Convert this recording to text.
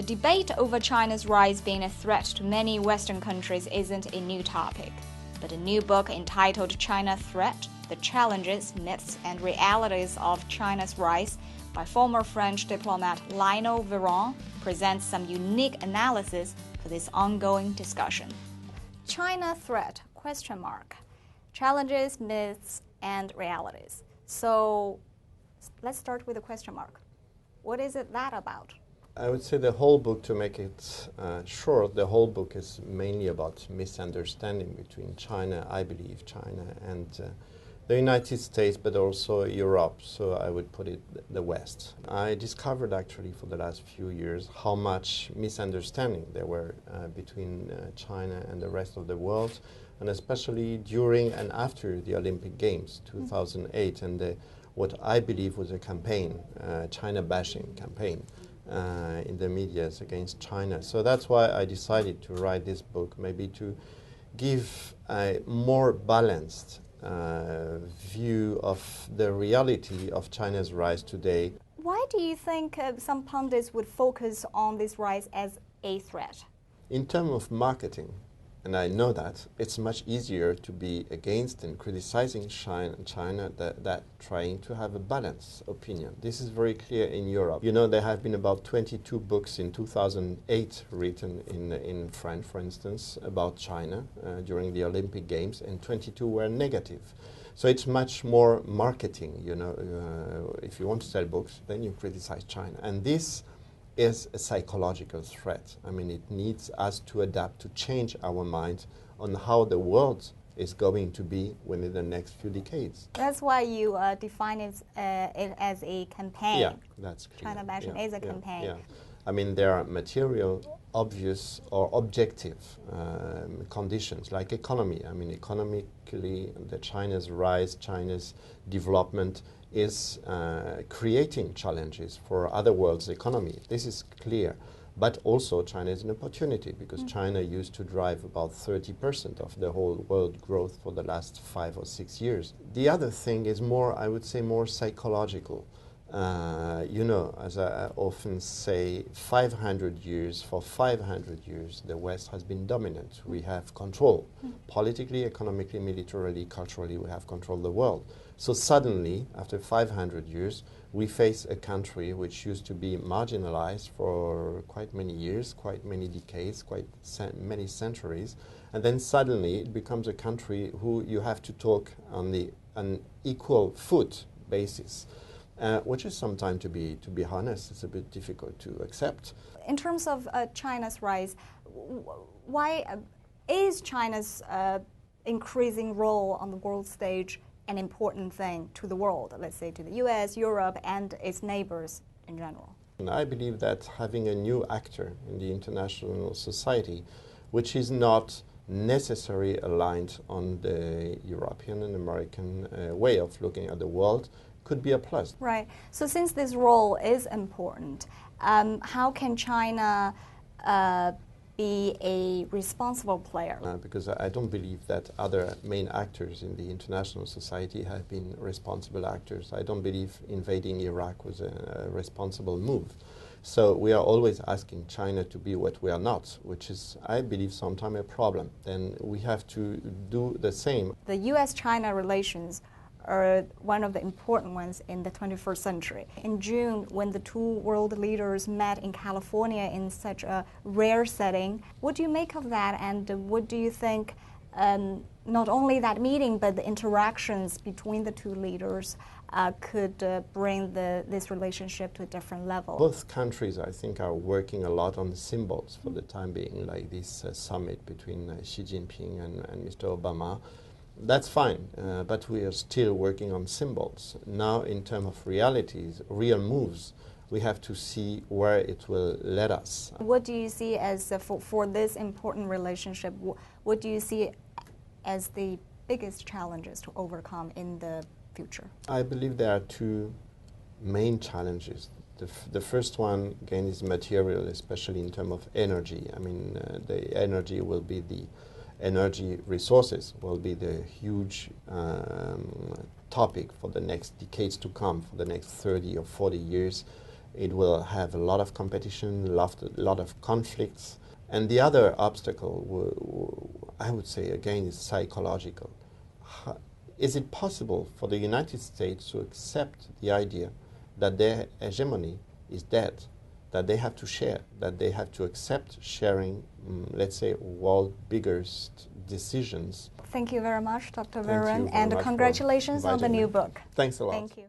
debate over China's rise being a threat to many Western countries isn't a new topic, but a new book entitled China Threat: The Challenges, Myths, and Realities of China's Rise by former French diplomat Lionel Vairon presents some unique analysis for this ongoing discussion. China Threat? Challenges, myths, and realities. So let's start with a question mark. What is that about? I would say the whole book, to make it short, the whole book is mainly about misunderstanding between China, I believe, China and the United States, but also Europe, so I would put it the West. I discovered actually for the last few years how much misunderstanding there were between China and the rest of the world, and especially during and after the Olympic Games, 2008, and what I believe was a campaign, China bashing campaign in the media against China. So that's why I decided to write this book, maybe to give a more balanced view of the reality of China's rise today. Why do you think some pundits would focus on this rise as a threat? In terms of marketing, and I know that, it's much easier to be against and criticizing China than trying to have a balanced opinion. This is very clear in Europe. You know, there have been about 22 books in 2008 written in French, for instance, about China during the Olympic Games, and 22 were negative. So it's much more marketing, you know. If you want to sell books, then you criticize China. And this is a psychological threat. I mean, it needs us to adapt, to change our mind on how the world is going to be within the next few decades. That's why you define it as a campaign. Yeah, that's clear. China bashing is a campaign. Yeah. I mean, there are material, obvious or objective conditions like economy. I mean, economically, China's rise, China's development is creating challenges for other world's economy. This is clear. But also China is an opportunity, because China used to drive about 30% of the whole world growth for the last 5 or 6 years. The other thing is more, I would say, more psychological. You know, as I often say, for 500 years, the West has been dominant. We have control. Politically, economically, militarily, culturally, we have controlled the world. So suddenly, after 500 years, we face a country which used to be marginalized for quite many years, quite many decades, quite many centuries, and then suddenly it becomes a country who you have to talk on an equal foot basis. Which is sometimes, to be honest, it's a bit difficult to accept. In terms of China's rise, why is China's increasing role on the world stage an important thing to the world, let's say to the US, Europe, and its neighbors in general? And I believe that having a new actor in the international society, which is not necessarily aligned on the European and American way of looking at the world, could be a plus. Right. So since this role is important, how can China be a responsible player? Because I don't believe that other main actors in the international society have been responsible actors. I don't believe invading Iraq was a responsible move. So we are always asking China to be what we are not, which is, I believe, sometimes a problem. Then we have to do the same. The US-China relations are one of the important ones in the 21st century. In June, when the two world leaders met in California in such a rare setting, what do you make of that, and what do you think not only that meeting but the interactions between the two leaders could bring this relationship to a different level? Both countries, I think, are working a lot on symbols for the time being, like this summit between Xi Jinping and Mr. Obama. That's fine, but we are still working on symbols. Now, in terms of realities, real moves, we have to see where it will lead us. What do you see as, for this important relationship, what do you see as the biggest challenges to overcome in the future? I believe there are two main challenges. The first one, again, is material, especially in terms of energy. I mean, the energy will be the energy resources will be the huge topic for the next decades to come, for the next 30 or 40 years. It will have a lot of competition, a lot of conflicts. And the other obstacle, I would say, again, is psychological. Is it possible for the United States to accept the idea that their hegemony is dead, that they have to share, that they have to accept sharing, let's say, world's biggest decisions? Thank you very much, Dr. Thank you Vairon, very and much congratulations for on the inviting new me. book. Thanks a lot. Thank you.